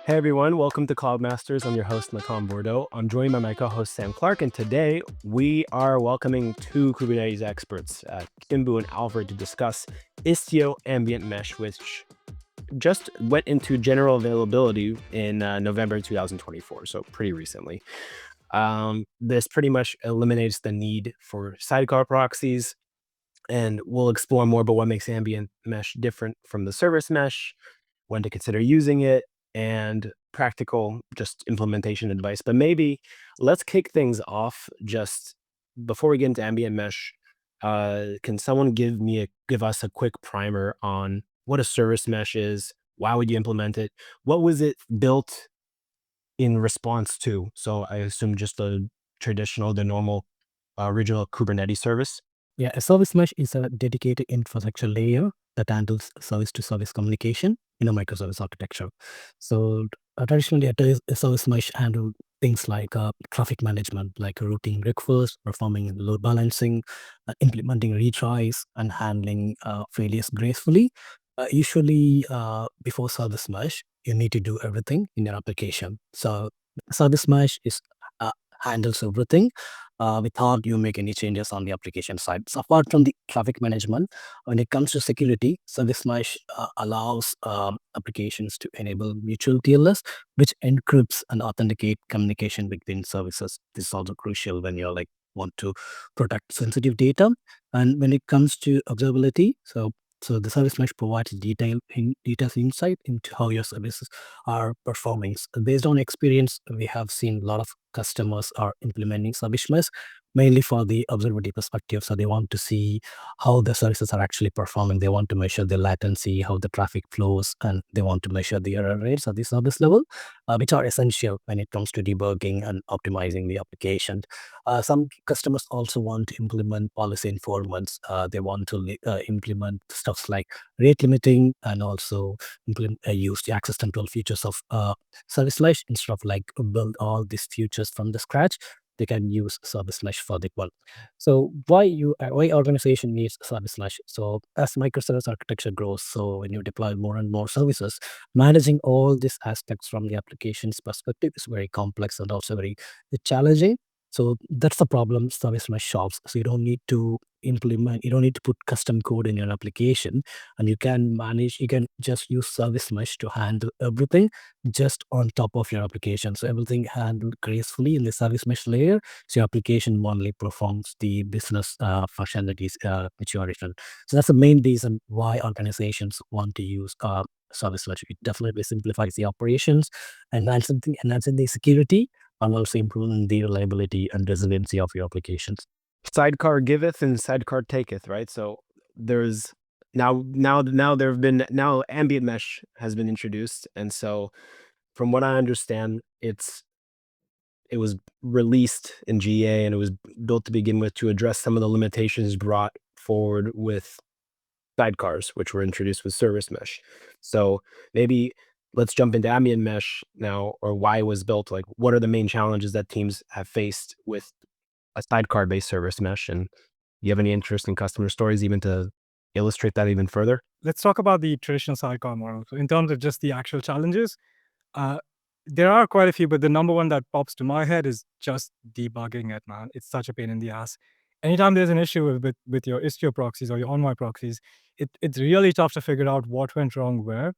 Hey everyone, welcome to Cloud Masters. I'm your host, Matam Bordeaux. I'm joined by my co-host, Sam Clark, and today we are welcoming two Kubernetes experts, Chimbu and Alfred, to discuss Istio Ambient Mesh, which just went into general availability in November 2024, so pretty recently. This pretty much eliminates the need for sidecar proxies, and we'll explore more about what makes ambient mesh different from the service mesh, when to consider using it, and practical just implementation advice. But maybe let's kick things off just before we get into ambient mesh. Can someone give us a quick primer on what a service mesh is? Why would you implement it? What was it built in response to? So I assume just the normal, original Kubernetes service. Yeah, a service mesh is a dedicated infrastructure layer that handles service-to-service communication in a microservice architecture. So traditionally, a service mesh handle things like traffic management, like routing requests, performing load balancing, implementing retries, and handling failures gracefully. Usually, before service mesh, you need to do everything in your application. So service mesh handles everything without you make any changes on the application side. So apart from the traffic management, when it comes to security, service mesh allows applications to enable mutual TLS, which encrypts and authenticate communication between services. This is also crucial when you're like want to protect sensitive data. And when it comes to observability, so the service mesh provides detailed insight into how your services are performing. So based on experience, we have seen a lot of customers are implementing service mesh mainly for the observability perspective. So they want to see how the services are actually performing. They want to measure the latency, how the traffic flows, and they want to measure the error rates at the service level, which are essential when it comes to debugging and optimizing the application. Some customers also want to implement policy informants. They want to implement stuff like rate limiting and also use the access control features of service mesh instead of like build all these features from the scratch. They can use service mesh for the one. So why organization needs service mesh? So as microservice architecture grows, so when you deploy more and more services, managing all these aspects from the application's perspective is very complex and also very challenging. So that's the problem service mesh solves. So you don't need to put custom code in your application, and you can just use service mesh to handle everything just on top of your application. So everything handled gracefully in the service mesh layer. So your application only performs the business functionalities which you are written. So that's the main reason why organizations want to use service mesh. It definitely simplifies the operations, enhancing the security, and also improving the reliability and resiliency of your applications. Sidecar giveth and sidecar taketh, right? So there's now ambient mesh has been introduced, and so from what I understand, it was released in GA and it was built to begin with to address some of the limitations brought forward with sidecars, which were introduced with service mesh. So maybe let's jump into ambient mesh now, or why it was built. Like, what are the main challenges that teams have faced with a sidecar-based service mesh? And you have any interesting customer stories even to illustrate that even further? Let's talk about the traditional sidecar model. So in terms of just the actual challenges, uh, there are quite a few, but the number one that pops to my head is just debugging it, man. It's such a pain in the ass. Anytime there's an issue with your Istio proxies or your Envoy proxies, it's really tough to figure out what went wrong where.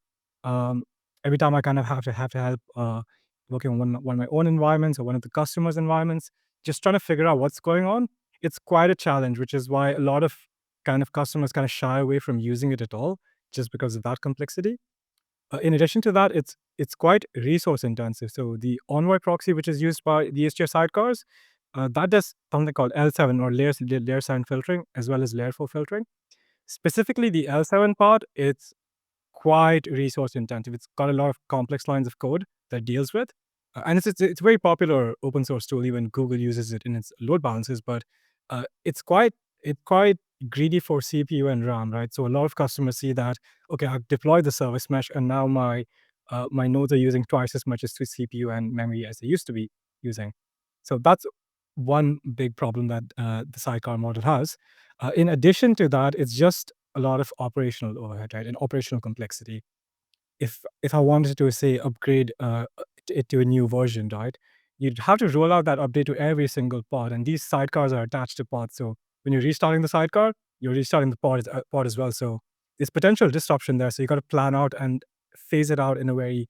Um, every time I kind of have to help working on one of my own environments or one of the customers' environments, just trying to figure out what's going on. It's quite a challenge, which is why a lot of kind of customers kind of shy away from using it at all, just because of that complexity. In addition to that, it's quite resource intensive. So the Envoy proxy, which is used by the Istio sidecars, that does something called L7 or layer 7 filtering, as well as layer 4 filtering. Specifically, the L7 part, it's quite resource intensive. It's got a lot of complex lines of code that deals with. And it's a very popular open source tool. Even Google uses it in its load balancers, but it's quite greedy for CPU and RAM, right? So a lot of customers see that, okay, I've deployed the service mesh, and now my nodes are using twice as much as CPU and memory as they used to be using. So that's one big problem that the sidecar model has. In addition to that, it's just a lot of operational overhead, right, and operational complexity. If I wanted to say upgrade it to a new version, right, you'd have to roll out that update to every single pod, and these sidecars are attached to pods. So when you're restarting the sidecar, you're restarting the pod as well. So there's potential disruption there. So you got to plan out and phase it out in a very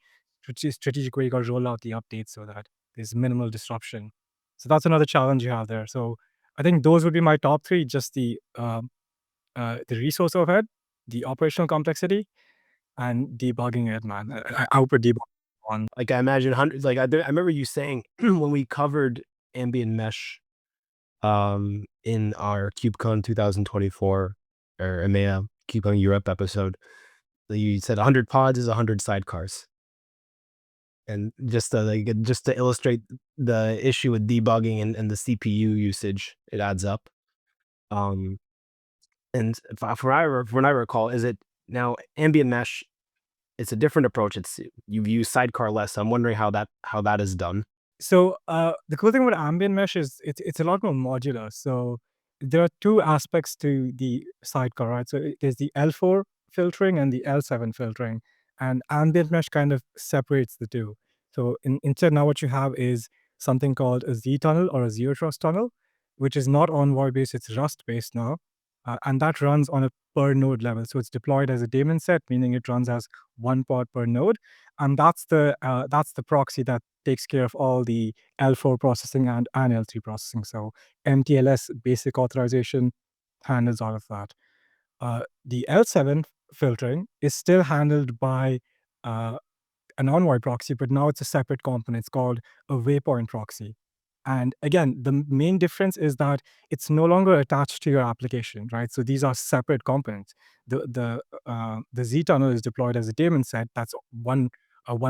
strategic way. You got to roll out the updates so that there's minimal disruption. So that's another challenge you have there. So I think those would be my top three: just the resource overhead, the operational complexity, and debugging it, man. I would put debug on. Like I imagine hundreds. Like I remember you saying when we covered ambient mesh in our KubeCon 2024 or EMEA KubeCon Europe episode, you said 100 pods is 100 sidecars. And just to illustrate the issue with debugging and the CPU usage, it adds up. And from what I recall, is it now ambient mesh? It's a different approach. You've used Sidecarless. I'm wondering how that is done. So the cool thing about ambient mesh is it's a lot more modular. So there are two aspects to the sidecar, right? So there's the L4 filtering and the L7 filtering, and ambient mesh kind of separates the two. So instead, now what you have is something called a Z tunnel or a zero trust tunnel, which is not Envoy based; it's Rust based now, and that runs on a per node level. So it's deployed as a daemon set, meaning it runs as one pod per node, and that's the proxy that takes care of all the L4 processing and L3 processing. So MTLS basic authorization handles all of that. The L7 filtering is still handled by uh, an Envoy proxy, but now it's a separate component. It's called a waypoint proxy. And again, the main difference is that it's no longer attached to your application, right? So these are separate components. The Z tunnel is deployed as a daemon set. That's one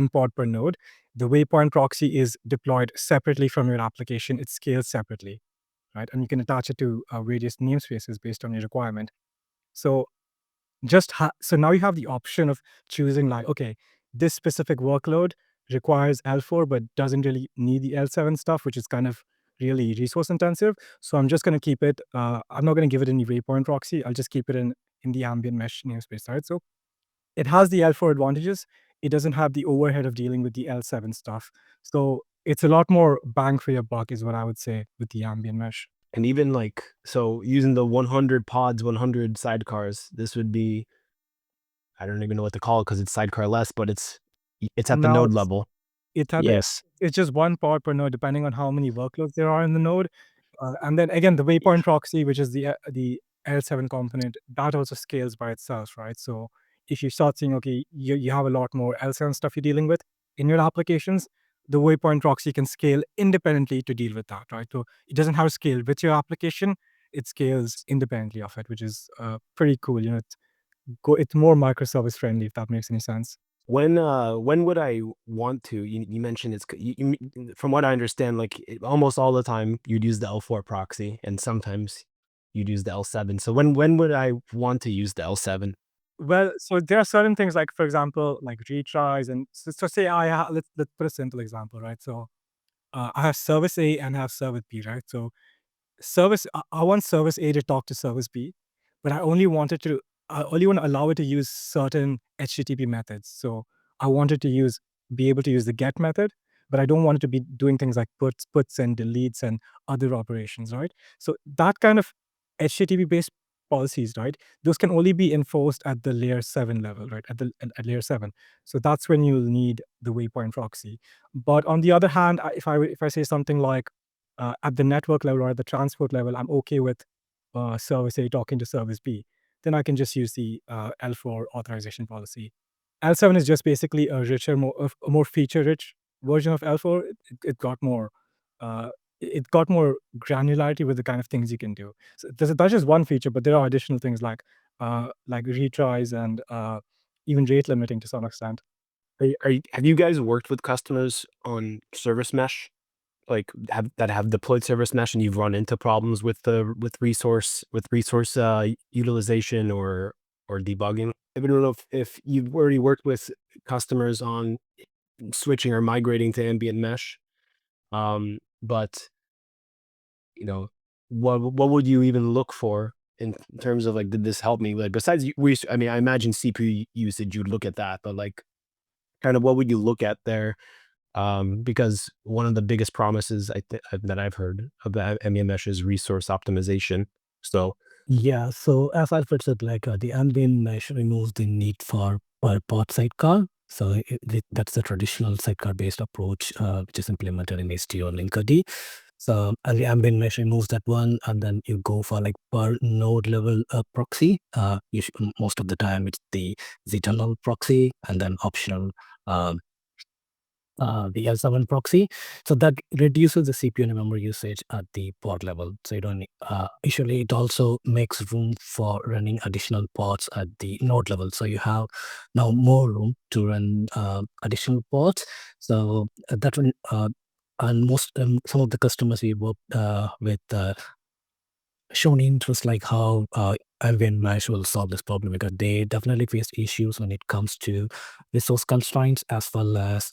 pod per node. The waypoint proxy is deployed separately from your application. It scales separately, right? And you can attach it to various namespaces based on your requirement. So so now you have the option of choosing, like, okay, this specific workload requires L4 but doesn't really need the L7 stuff, which is kind of really resource intensive. So I'm just going to keep it. I'm not going to give it any waypoint proxy. I'll just keep it in the ambient mesh namespace, right? So it has the L4 advantages. It doesn't have the overhead of dealing with the L7 stuff. So it's a lot more bang for your buck, is what I would say, with the ambient mesh. And even so using the 100 pods, 100 sidecars, this would be, I don't even know what to call it because it's sidecarless, but it's at the Now node level. it's Yes. it's just one pod per node, depending on how many workloads there are in the node. And then again, the waypoint proxy, which is the L7 component, that also scales by itself, right? So if you start seeing, okay, you have a lot more L7 stuff you're dealing with in your applications, the waypoint proxy can scale independently to deal with that, right? So it doesn't have to scale with your application; it scales independently of it, which is pretty cool. It's more microservice friendly, if that makes any sense. When would I want to? You mentioned from what I understand, almost all the time you'd use the L4 proxy, and sometimes you'd use the L7. So when would I want to use the L7? Well, so there are certain things, like, for example, like retries, and so say let's put a simple example, right? So I have service A and I have service B, right? So I want service A to talk to service B, but I only want to allow it to use certain HTTP methods. So I want it to be able to use the get method, but I don't want it to be doing things like puts and deletes and other operations, right? So that kind of HTTP based policies, right? Those can only be enforced at the layer 7 level, right? At layer 7. So that's when you'll need the waypoint proxy. But on the other hand, if I say something like, at the network level or at the transport level, I'm okay with service A talking to service B, then I can just use the L4 authorization policy. L7 is just basically a more feature-rich version of L4. It got more, uh, it got more granularity with the kind of things you can do. So that's just one feature, but there are additional things like retries and even rate limiting to some extent. Have you guys worked with customers on service mesh? Have deployed service mesh and you've run into problems with resource utilization or debugging? I don't know if you've already worked with customers on switching or migrating to ambient mesh. But what would you even look for in terms of like, did this help me? Like, besides I mean, I imagine CPU usage, you'd look at that, but like, kind of what would you look at there? Because one of the biggest promises that I've heard about Ambient Mesh is resource optimization. So Yeah, so as Alfred said, like the ambient mesh removes the need for per pod sidecar. So that's the traditional sidecar-based approach, which is implemented in Istio Linkerd. So and the ambient mesh removes that one, and then you go for like per node level proxy. Most of the time it's the zternal proxy, and then optional um, the L7 proxy. So that reduces the CPU and memory usage at the pod level. So you don't usually it also makes room for running additional pods at the node level. So you have now more room to run additional pods. So that one and most some of the customers we work with shown interest like how Ambient Mesh will solve this problem, because they definitely face issues when it comes to resource constraints as well as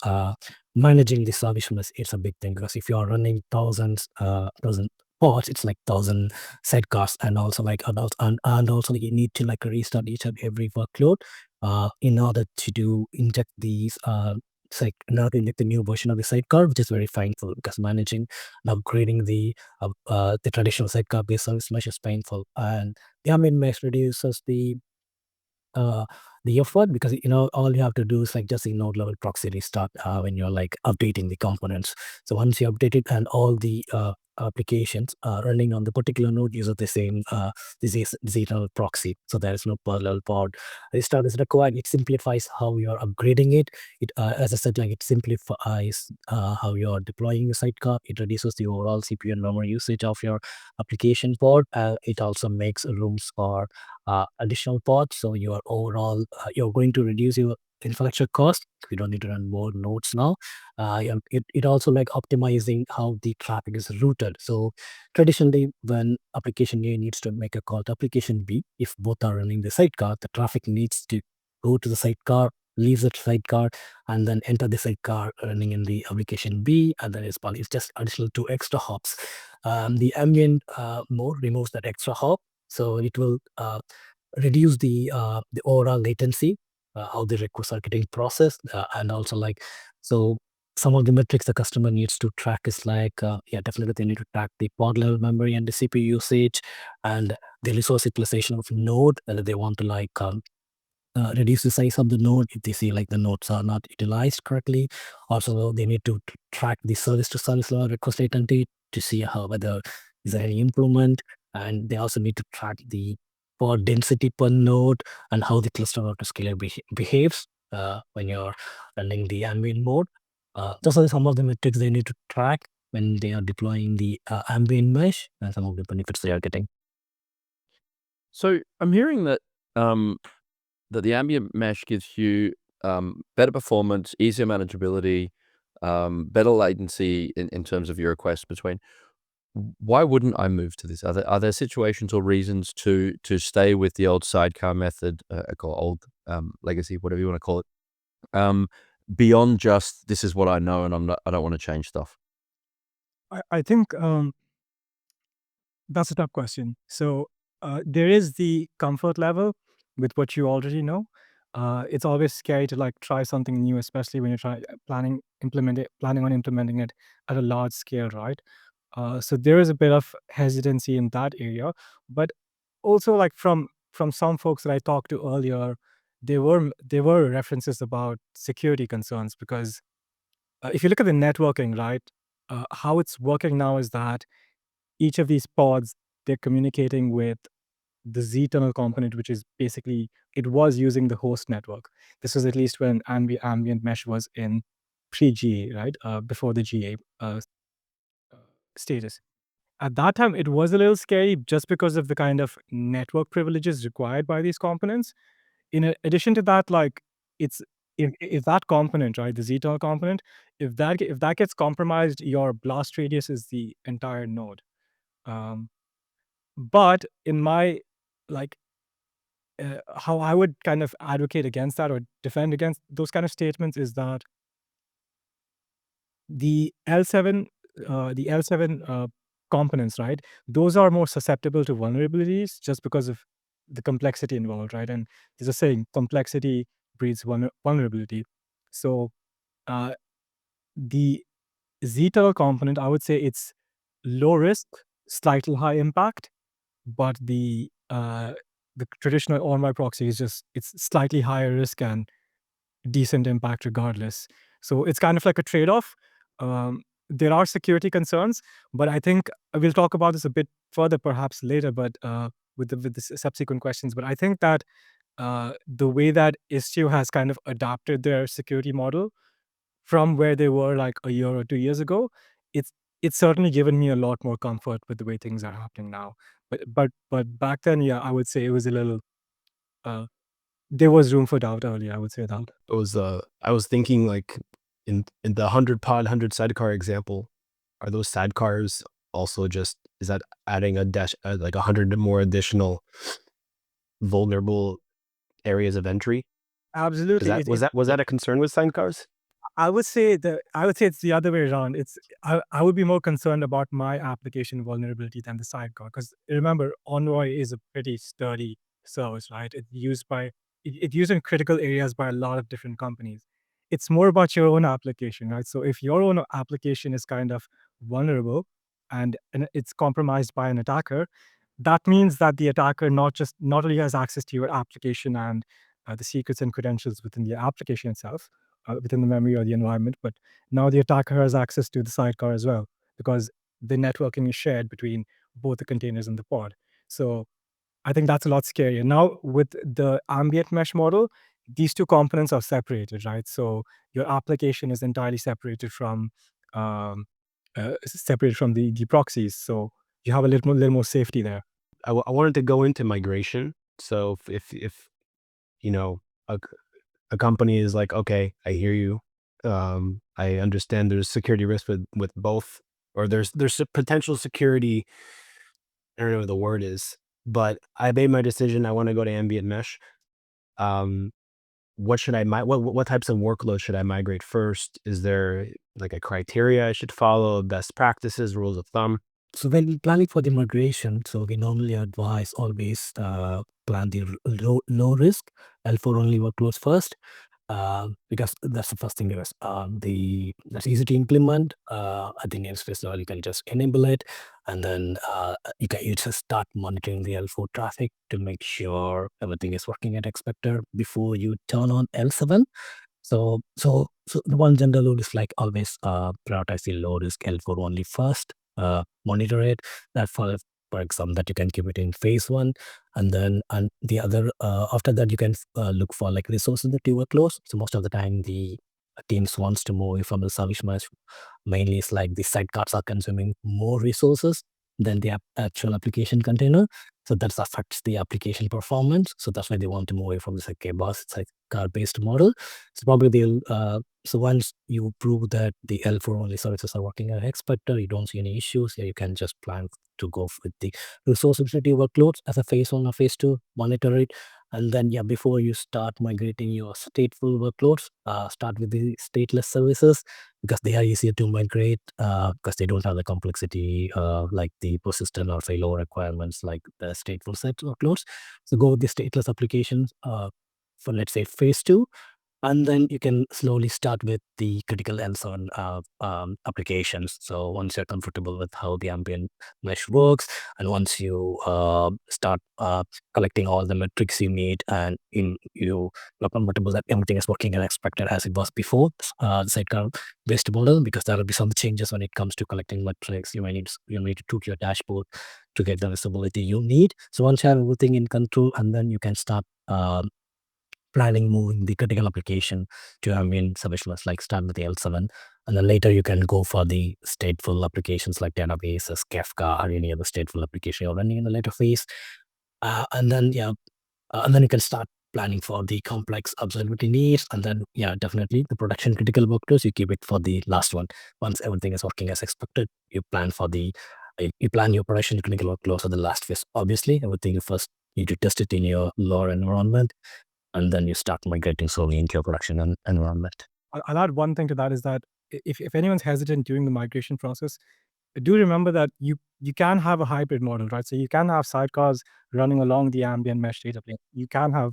managing the service mesh. It's a big thing, because if you are running thousand pods, it's like 1,000 sidecars, and also like and also you need to like restart each and every workload in order to inject these now to inject the new version of the sidecar, which is very painful, because managing and upgrading the traditional sidecar based service mesh is painful. And the ambient mesh reduces uh, the effort, because all you have to do is like just the node level proxy restart when you're like updating the components. So once you update it, and all the applications running on the particular node use the same zternal proxy, so there is no parallel pod restart is required. It simplifies how you're upgrading it. As I said, like it simplifies how you're deploying the sidecar. It reduces the overall CPU and memory usage of your application pod. It also makes rooms for additional pods. So your overall, you're going to reduce your infrastructure cost. You don't need to run more nodes now. It also like optimizing how the traffic is routed. So traditionally, when application A needs to make a call to application B, if both are running the sidecar, the traffic needs to go to the sidecar, leave the sidecar, and then enter the sidecar running in the application B, and then it's just additional 2 extra hops. The ambient mode removes that extra hop, so it will reduce the overall latency, how the requests are getting processed, and also like so some of the metrics the customer needs to track is like yeah, definitely they need to track the pod level memory and the CPU usage, and the resource utilization of node, whether they want to like reduce the size of the node if they see like the nodes are not utilized correctly. Also, they need to track the service to service level request latency to see how whether is there any improvement, and they also need to track the pod density per node and how the cluster autoscaler behaves when you're running the ambient mode. Those are some of the metrics they need to track when they are deploying the ambient mesh, and some of the benefits they are getting. So I'm hearing that that the ambient mesh gives you better performance, easier manageability, better latency in terms of your requests between. Why wouldn't I move to this? Are there situations or reasons to stay with the old sidecar method, or old legacy, whatever you want to call it, beyond just this is what I know and I don't want to change stuff? I think that's a tough question. So there is the comfort level with what you already know. It's always scary to like try something new, especially when you're planning on implementing it at a large scale, right? So there is a bit of hesitancy in that area, but also like from some folks that I talked to earlier, there were references about security concerns, because if you look at the networking, right, how it's working now is that each of these pods, they're communicating with the zternal component, which is basically it was using the host network. This was at least when ambient mesh was in pre-GA, right, before the GA status. At that time, it was a little scary just because of the kind of network privileges required by these components. In addition to that, like it's if that component, right, the zternal component, if that gets compromised, your blast radius is the entire node. Um, but in my like how I would kind of advocate against that or defend against those kind of statements is that the L7 components, right? Those are more susceptible to vulnerabilities just because of the complexity involved, right? And there's a saying, complexity breeds vulnerability. So the zTerl component, I would say it's low risk, slightly high impact, but the traditional on-my proxy is just, it's slightly higher risk and decent impact regardless. So it's kind of like a trade-off. There are security concerns, but I think we'll talk about this a bit further perhaps later, but with the subsequent questions. But I think that the way that Istio has kind of adapted their security model from where they were like a year or 2 years ago, it's it's certainly given me a lot more comfort with the way things are happening now. But back then, yeah, I would say it was a little uh, there was room for doubt earlier, I would say that. It was I was thinking like in the 100 sidecar example, are those sidecars also just, is that adding a dash like 100 more additional vulnerable areas of entry? Is Absolutely. that, was that a concern with sidecars? I would say it's the other way around. I would be more concerned about my application vulnerability than the sidecar. Because remember, Envoy is a pretty sturdy service, right? It's used in critical areas by a lot of different companies. It's more about your own application, right? So if your own application is kind of vulnerable and it's compromised by an attacker, that means that the attacker not only has access to your application and the secrets and credentials within the application itself, within the memory or the environment, but now the attacker has access to the sidecar as well because the networking is shared between both the containers and the pod. So I think that's a lot scarier. Now with the ambient mesh model, these two components are separated, right? So your application is entirely um, separated from the proxies. So you have a little more safety there. I wanted to go into migration. So if you know, a, a company is like, okay, I hear you. I understand there's security risk with both, or there's a potential security. I don't know what the word is, but I made my decision. I want to go to ambient mesh. Um, what should I what types of workloads should I migrate first? Is there like a criteria I should follow, best practices, rules of thumb? So when planning for the migration, so we normally advise always plan the low risk L4 only workloads first, because that's the first thing is that's easy to implement. At the namespace level, you can just enable it, and then you just start monitoring the L4 traffic to make sure everything is working as expected before you turn on L7. So the one general rule is like always prioritize the low risk L4 only first. Monitor it. That for example, that you can keep it in phase one, and then the other after that you can look for like resources that you workloads. So most of the time the teams wants to move away from the service mesh. Mainly it's like the sidecars are consuming more resources than the actual application container. So that affects the application performance. So that's why they want to move away from the sidecar based model. So probably they'll so once you prove that the L4 only services are working as expected, you don't see any issues, yeah, you can just plan to go with the resource efficiency workloads as a phase one or phase two, monitor it. And then, yeah, before you start migrating your stateful workloads, start with the stateless services because they are easier to migrate because they don't have the complexity like the persistent or failover requirements like the stateful set workloads. So go with the stateless applications for let's say phase two, and then you can slowly start with the critical L7 applications. So once you're comfortable with how the ambient mesh works, and once you start collecting all the metrics you need, and you are comfortable that everything is working as expected as it was before the sidecar-based model, because there will be some changes when it comes to collecting metrics. You may need to tweak your dashboard to get the visibility you need. So once you have everything in control, and then you can start planning moving the critical application to ambient submissions, like start with the L7, and then later you can go for the stateful applications like databases, Kafka, or any other stateful application you're running in the later phase. And then you can start planning for the complex observability needs, and then definitely the production critical workloads you keep it for the last one. Once everything is working as expected, you plan your production critical workloads for the last phase. Obviously, everything you first need to test it in your lower environment, and then you start migrating slowly into your production environment. I'll add one thing to that is that if anyone's hesitant during the migration process, do remember that you can have a hybrid model, right? So you can have sidecars running along the ambient mesh data plane. You can have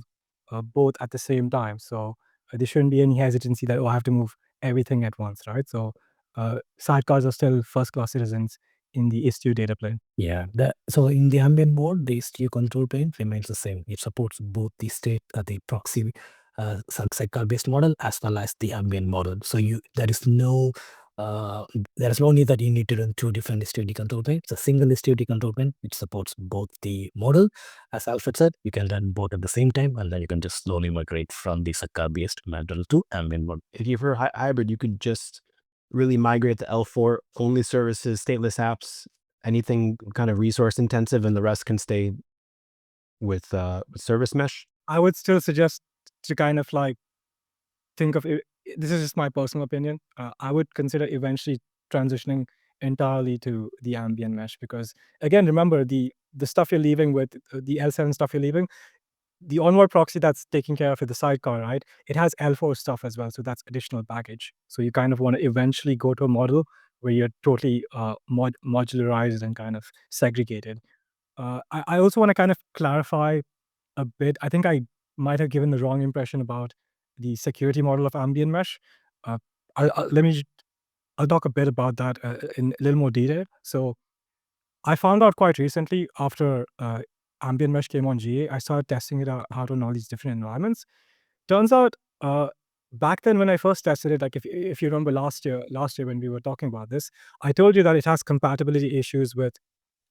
both at the same time. So there shouldn't be any hesitancy that, oh, I have to move everything at once, right? So sidecars are still first-class citizens in the Istio data plane. Yeah. So in the ambient mode, the Istio control plane remains the same. It supports both the state, the proxy sidecar-based model as well as the ambient model. So there is no need that you need to run two different STD control planes. It's a single STD control plane which supports both the model. As Alfred said, you can run both at the same time, and then you can just slowly migrate from the sidecar-based model to ambient model. If you prefer hybrid, you could just really migrate the L4 only services, stateless apps, anything kind of resource intensive, and the rest can stay with service mesh. I would still suggest to kind of like think of it. This is just my personal opinion. I would consider eventually transitioning entirely to the ambient mesh, because again, remember the stuff you're leaving with the L7 stuff you're leaving, the onward proxy that's taking care of it, the sidecar, right? It has L4 stuff as well, so that's additional baggage. So you kind of want to eventually go to a model where you're totally modularized and kind of segregated. I also want to kind of clarify a bit. I think I might have given the wrong impression about the security model of ambient mesh. Uh, I'll talk a bit about that in a little more detail. So I found out quite recently after ambient mesh came on GA, I started testing it out on all these different environments. Turns out back then when I first tested it, like if you remember last year when we were talking about this, I told you that it has compatibility issues with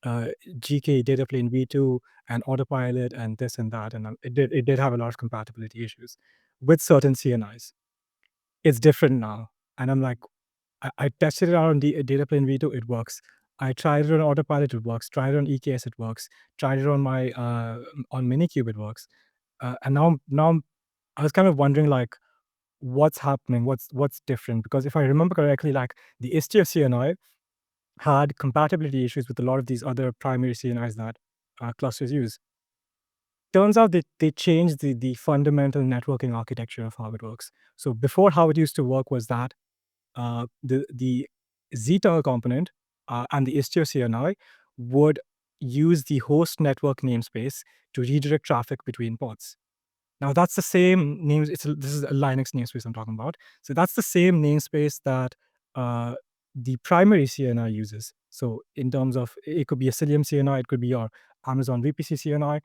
GK data plane v2 and autopilot and this and that, and it did have a lot of compatibility issues with certain CNIs. It's different now, and I'm like, I tested it out on the data plane v2, it works. I tried it on autopilot, it works. Tried it on EKS, it works. Tried it on my on Minikube, it works. And now I was kind of wondering like, what's happening? What's different? Because if I remember correctly, like the Istio CNI had compatibility issues with a lot of these other primary CNIs that clusters use. Turns out that they changed the fundamental networking architecture of how it works. So before, how it used to work was that the Zeta component and the Istio CNI would use the host network namespace to redirect traffic between pods. Now that's the same name. This is a Linux namespace I'm talking about. So that's the same namespace that the primary CNI uses. So in terms of, it could be a Cilium CNI, it could be your Amazon VPC CNI.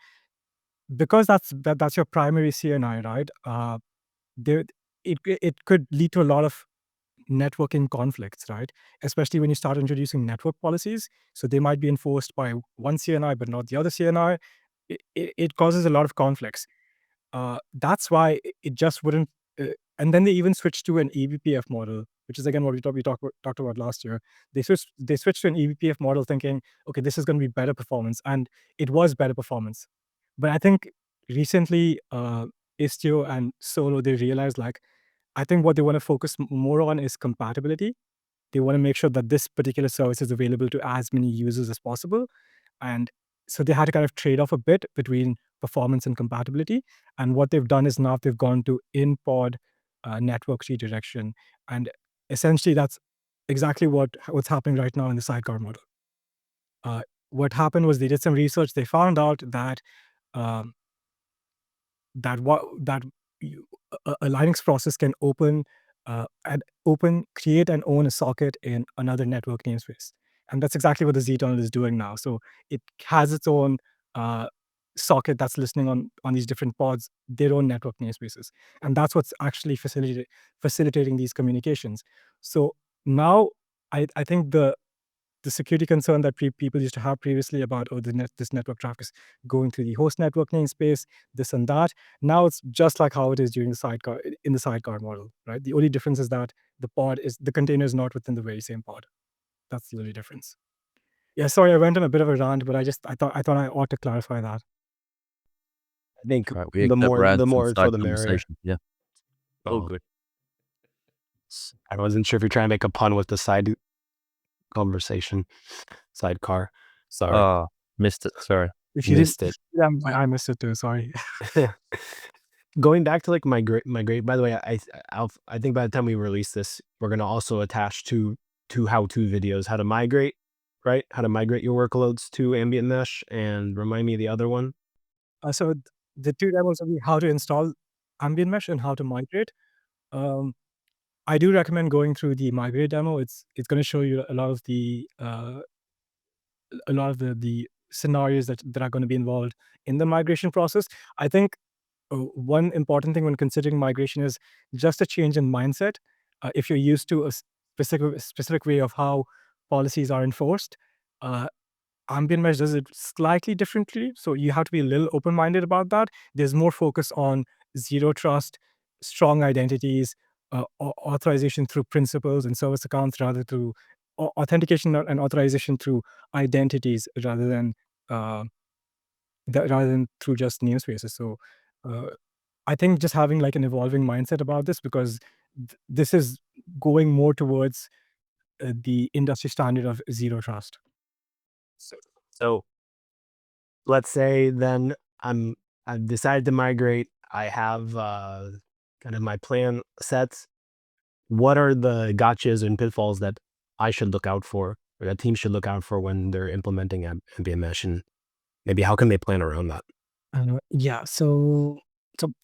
Because that's your primary CNI, right? It could lead to a lot of networking conflicts, right? Especially when you start introducing network policies. So they might be enforced by one CNI but not the other CNI. It causes a lot of conflicts. That's why it just wouldn't. And then they even switched to an eBPF model, which is again what we talked about last year. They switched to an eBPF model, thinking, okay, this is going to be better performance, and it was better performance. But I think recently, Istio and Solo, they realized like, I think what they want to focus more on is compatibility. They want to make sure that this particular service is available to as many users as possible. And so they had to kind of trade off a bit between performance and compatibility. And what they've done is now they've gone to in-pod network redirection. And essentially, that's exactly what's happening right now in the sidecar model. What happened was they did some research. They found out that um, that a Linux process can create and own a socket in another network namespace. And that's exactly what the ztunnel is doing now. So it has its own socket that's listening on these different pods, their own network namespaces. And that's what's actually facilitating these communications. So now I think the security concern that people used to have previously about, oh, this network traffic is going through the host network namespace, this and that. Now it's just like how it is during the sidecar, in the sidecar model, right? The only difference is that the container is not within the very same pod. That's the only difference. Yeah, sorry, I went on a bit of a rant, but I thought I ought to clarify that. I think Right, we the accept more rants and info, side the merrier. conversation. Yeah. All Oh, good. I wasn't sure if you're trying to make a pun with the side conversation, sidecar. Sorry, Oh, missed it. Sorry. If you missed didn't, it. yeah, I missed it too. Sorry. Going back to like migrate. By the way, I think by the time we release this, we're gonna also attach two how-to videos, how to migrate right? How to migrate your workloads to Ambient Mesh, and remind me of the other one. So the two demos will be how to install Ambient Mesh and how to migrate. I do recommend going through the migrate demo. It's going to show you a lot of the scenarios that are going to be involved in the migration process. I think one important thing when considering migration is just a change in mindset. If you're used to a specific way of how policies are enforced, Ambient Mesh does it slightly differently. So you have to be a little open-minded about that. There's more focus on zero trust, strong identities, authorization through principals and service accounts rather through authentication and authorization through identities rather than through just namespaces. So I think just having like an evolving mindset about this, because this is going more towards the industry standard of zero trust. So let's say then I've decided to migrate. I have kind of my plan set. What are the gotchas and pitfalls that I should look out for, or that teams should look out for when they're implementing Ambient Mesh, and maybe how can they plan around that? Yeah, so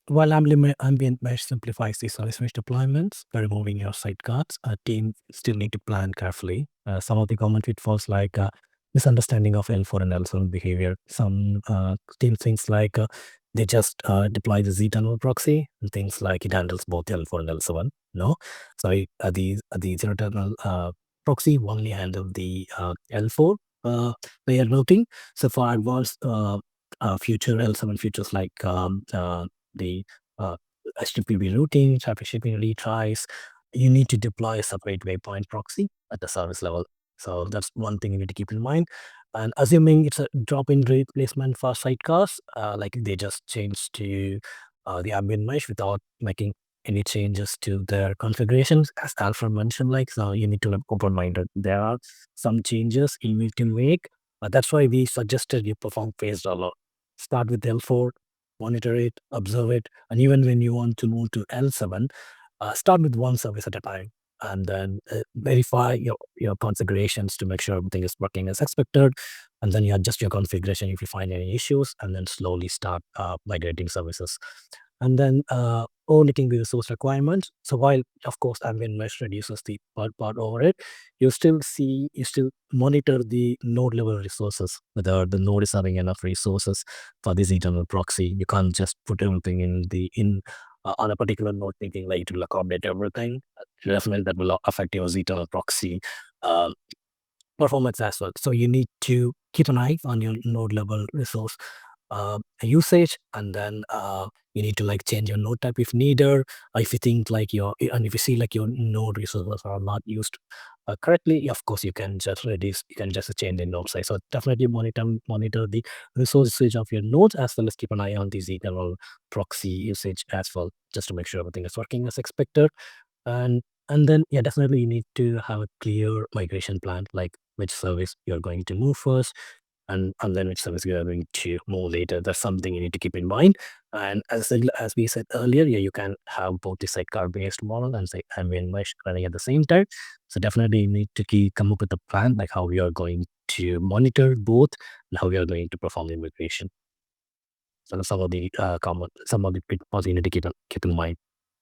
while Ambient Mesh simplifies the service mesh deployments by removing your sidecars, a team still need to plan carefully. Some of the common pitfalls like misunderstanding of L4 and L7 behavior. Some team things like they just deploy the Z-tunnel proxy, and things like it handles both L4 and L7. No, so the zero-tunnel proxy only handle the L4 layer routing. So for advanced future L7 features like the HTTP routing, traffic shipping retries, you need to deploy a separate waypoint proxy at the service level. So that's one thing you need to keep in mind. And assuming it's a drop-in replacement for sidecars, like they just change to the ambient mesh without making any changes to their configurations, as Alfred mentioned, like, so you need to be open-minded. There are some changes you need to make. That's why we suggested you perform phased rollout. Start with L4, monitor it, observe it, and even when you want to move to L7, start with one service at a time, and then verify your configurations to make sure everything is working as expected, and then you adjust your configuration if you find any issues, and then slowly start migrating services. And then overlooking the resource requirements. So while of course ambient mesh reduces the part over it, you still monitor the node level resources, whether the node is having enough resources for this internal proxy. You can't just put everything on a particular node thinking like it will accommodate everything. Definitely that will affect your internal proxy performance as well. So you need to keep an eye on your node level resource usage, and then you need to like change your node type if needed. If you think like if you see like your node resources are not used correctly, of course you can just change the node size. So definitely monitor the resource usage of your nodes, as well as keep an eye on the general proxy usage as well, just to make sure everything is working as expected. And then yeah, definitely you need to have a clear migration plan, like which service you're going to move first, and then which service you are going to move later. That's something you need to keep in mind. And as we said earlier, yeah, you can have both the sidecar based model and say ambient mesh running at the same time. So definitely you need to come up with a plan, like how we are going to monitor both and how we are going to perform the migration. So some of the pitfalls you need to keep in mind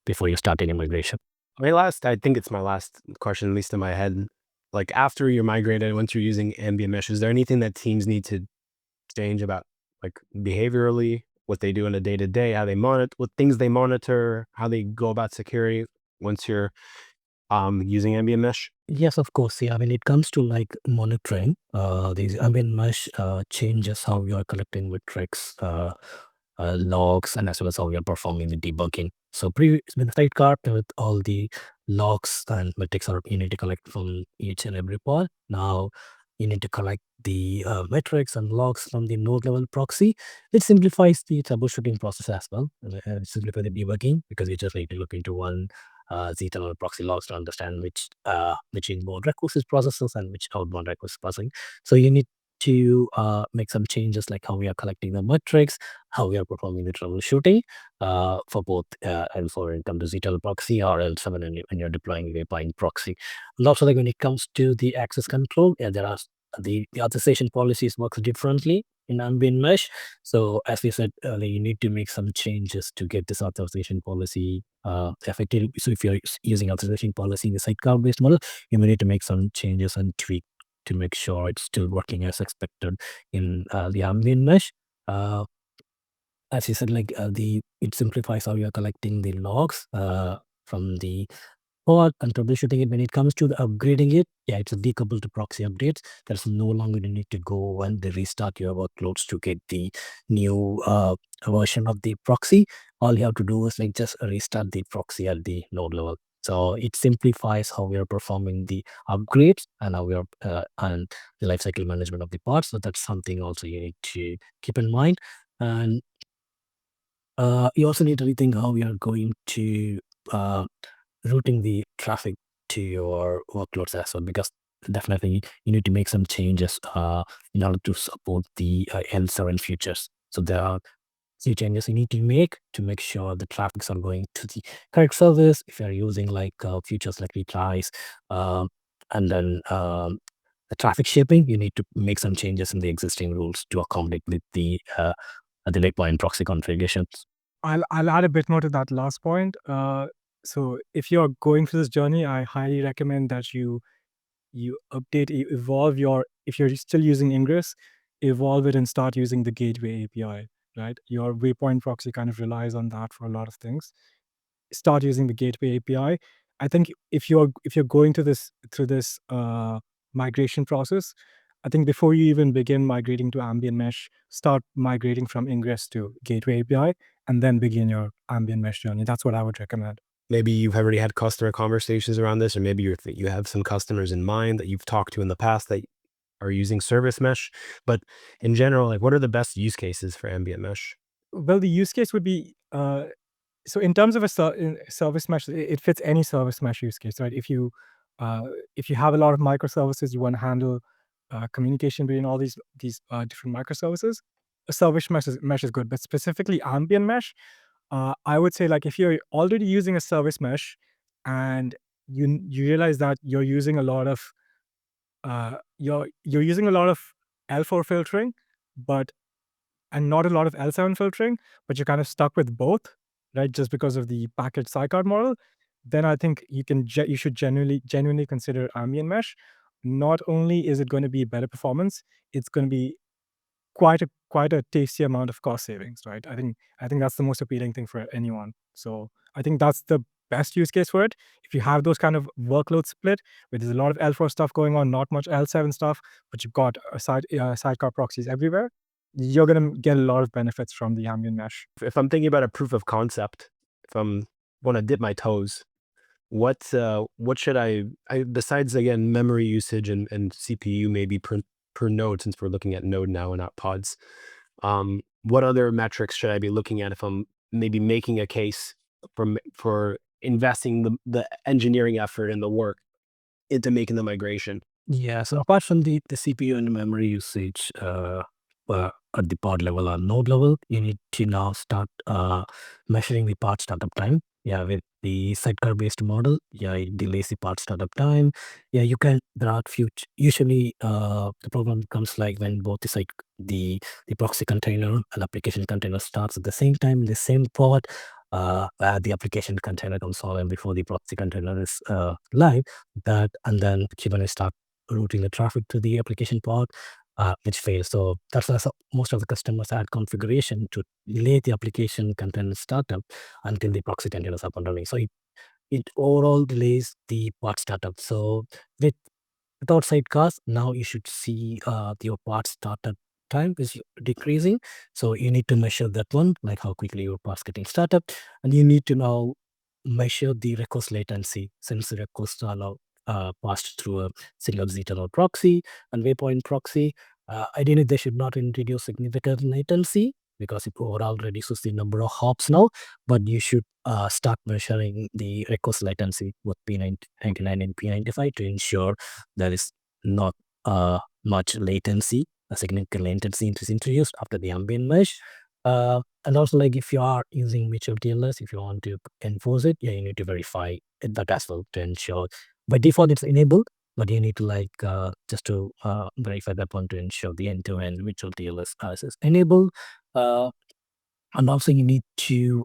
before you start any migration. I think it's my last question, at least in my head. Like after you're migrated, once you're using Ambient Mesh, is there anything that teams need to change about, like behaviorally, what they do in a day-to-day, how they monitor, what things they monitor, how they go about security once you're using Ambient Mesh? Yes, of course. Yeah, when it comes to like monitoring, these ambient mesh changes how you are collecting metrics, logs, and as well as how you're performing the debugging. So with the sidecar, with all the logs and metrics are you need to collect from each and every pod. Now you need to collect the metrics and logs from the node level proxy. It simplifies the troubleshooting process as well. Simplify the debugging, because you just need to look into one Z-tunnel proxy logs to understand which inbound request processes and which outbound request processing. So you need to make some changes, like how we are collecting the metrics, how we are performing the troubleshooting for both L4 when it comes to Z-tunnel proxy, or L7 when you're deploying a waypoint proxy. And also, like when it comes to the access control, yeah, there are the authorization policies works differently in Ambient Mesh. So as we said earlier, you need to make some changes to get this authorization policy effective. So if you're using authorization policy in the sidecar-based model, you may need to make some changes and tweak to make sure it's still working as expected in the Ambient Mesh. As you said, like it simplifies how you're collecting the logs from the pod and troubleshooting it. When it comes to the upgrading it, yeah, it's a decoupled to proxy updates. There's no longer you need to go and restart your workloads to get the new version of the proxy. All you have to do is like just restart the proxy at the node level. So it simplifies how we are performing the upgrades and how we are and the lifecycle management of the pods. So that's something also you need to keep in mind. And you also need to rethink how you are going to routing the traffic to your workloads as well, because definitely you need to make some changes in order to support the L7 features. So there are few changes you need to make sure the traffics are going to the correct service. If you're using like features like retries, and then the traffic shaping, you need to make some changes in the existing rules to accommodate with the lakepoint proxy configurations. I'll add a bit more to that last point. So if you're going through this journey, I highly recommend that you update, evolve your, if you're still using Ingress, evolve it and start using the gateway API, right? Your waypoint proxy kind of relies on that for a lot of things. Start using the gateway API. I think if you're going through this migration process, I think before you even begin migrating to Ambient Mesh, start migrating from Ingress to gateway API, and then begin your Ambient Mesh journey. That's what I would recommend. Maybe you've already had customer conversations around this, or maybe you have some customers in mind that you've talked to in the past that are using service mesh. But in general, like, what are the best use cases for ambient mesh? Well, the use case would be so in terms of a service mesh, it fits any service mesh use case, right? If you have a lot of microservices, you want to handle communication between all these different microservices, a service mesh is good. But specifically ambient mesh, I would say, like, if you're already using a service mesh and you realize that you're using a lot of you're using a lot of L4 filtering, but and not a lot of L7 filtering, but you're kind of stuck with both, right? Just because of the package sidecar model, then I think you should genuinely consider ambient mesh. Not only is it going to be better performance, it's going to be quite a tasty amount of cost savings, right? I think that's the most appealing thing for anyone. So I think that's the best use case for it. If you have those kind of workload split where there's a lot of L4 stuff going on, not much L7 stuff, but you've got sidecar proxies everywhere, you're going to get a lot of benefits from the ambient mesh. If I'm thinking about a proof of concept, if I'm want to dip my toes, what should I besides, again, memory usage and CPU maybe per node, since we're looking at node now and not pods, what other metrics should I be looking at if I'm maybe making a case for investing the engineering effort and the work into making the migration? Yeah, so apart from the CPU and memory usage at the pod level or node level, you need to now start measuring the pod startup time. Yeah, with the sidecar-based model, yeah, it delays the pod startup time. Yeah, you can, there are few, usually the problem comes like when both the proxy container and application container starts at the same time in the same pod. The application container comes online before the proxy container is live, and then Kubernetes start routing the traffic to the application pod, which fails. So that's why most of the customers add configuration to delay the application container startup until the proxy container is up and running. So it overall delays the pod startup. So without sidecars, now you should see your pod startup time is decreasing. So you need to measure that one, like how quickly your pod's getting started, and you need to now measure the request latency, since the requests are now passed through a single zero proxy and waypoint proxy. Ideally, they should not introduce significant latency because it overall reduces the number of hops now, but you should start measuring the request latency with P99 and P95 to ensure there is not much latency, a significant latency is introduced after the ambient mesh. And also, like, if you are using mutual TLS, if you want to enforce it, yeah, you need to verify that as well to ensure. By default, it's enabled, but you need to just to verify that one to ensure the end-to-end virtual TLS is enabled. And also you need to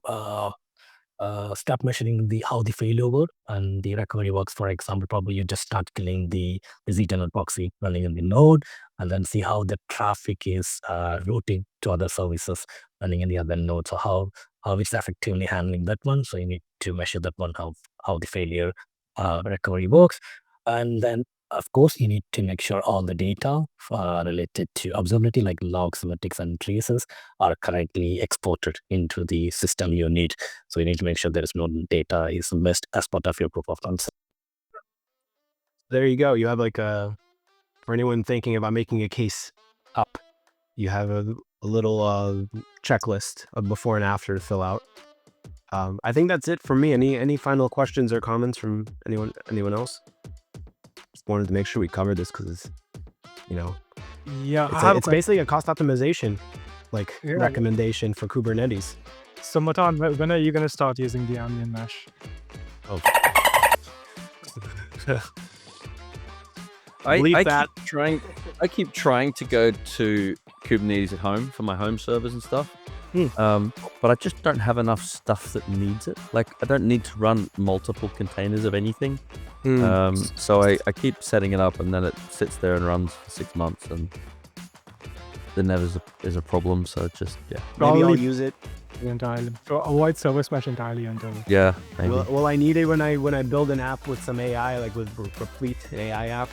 start measuring how the failover and the recovery works. For example, probably you just start killing the internal proxy running in the node, and then see how the traffic is routing to other services running in the other node. So how it's effectively handling that one. So you need to measure that one, how the failure recovery works. And then of course you need to make sure all the data related to observability, like logs, metrics, and traces, are correctly exported into the system you need. So you need to make sure there is no data is missed as part of your proof of concept. There you go. You have for anyone thinking about making a case up, you have a little checklist of before and after to fill out. I think that's it for me. Any final questions or comments from anyone else? Just wanted to make sure we covered this because Yeah, it's basically a cost optimization recommendation for Kubernetes. So Matan, when are you going to start using the Ambient Mesh? Oh. I keep trying to go to Kubernetes at home for my home servers and stuff. But I just don't have enough stuff that needs it. Like, I don't need to run multiple containers of anything. So I keep setting it up, and then it sits there and runs for 6 months, and then there is a problem. So just, yeah. Maybe I'll use it entirely. So avoid service mesh entirely until. Yeah, maybe. Will I need it when I build an app with some AI, like with Complete, an AI app?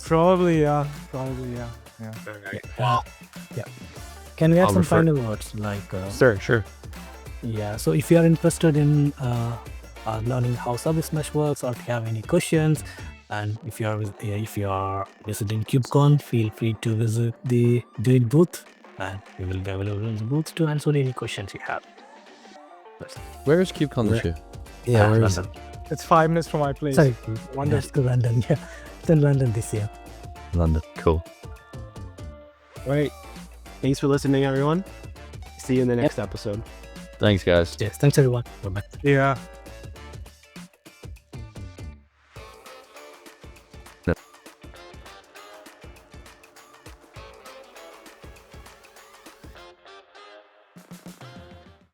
Probably, yeah. All right. Yeah. Can we have some final words? Sure. Yeah. So if you are interested in learning how service mesh works, or if you have any questions, and if you are visiting KubeCon, feel free to visit the DoiT booth, and we will be available in the booth to answer any questions you have. Where is KubeCon this year? Yeah, where is it? It's 5 minutes from my place. Sorry, London. That's London. Yeah, it's in London this year. London, cool. Right. Thanks for listening, everyone. See you in the next episode. Thanks, guys. Yes, thanks everyone. Bye-bye. Yeah.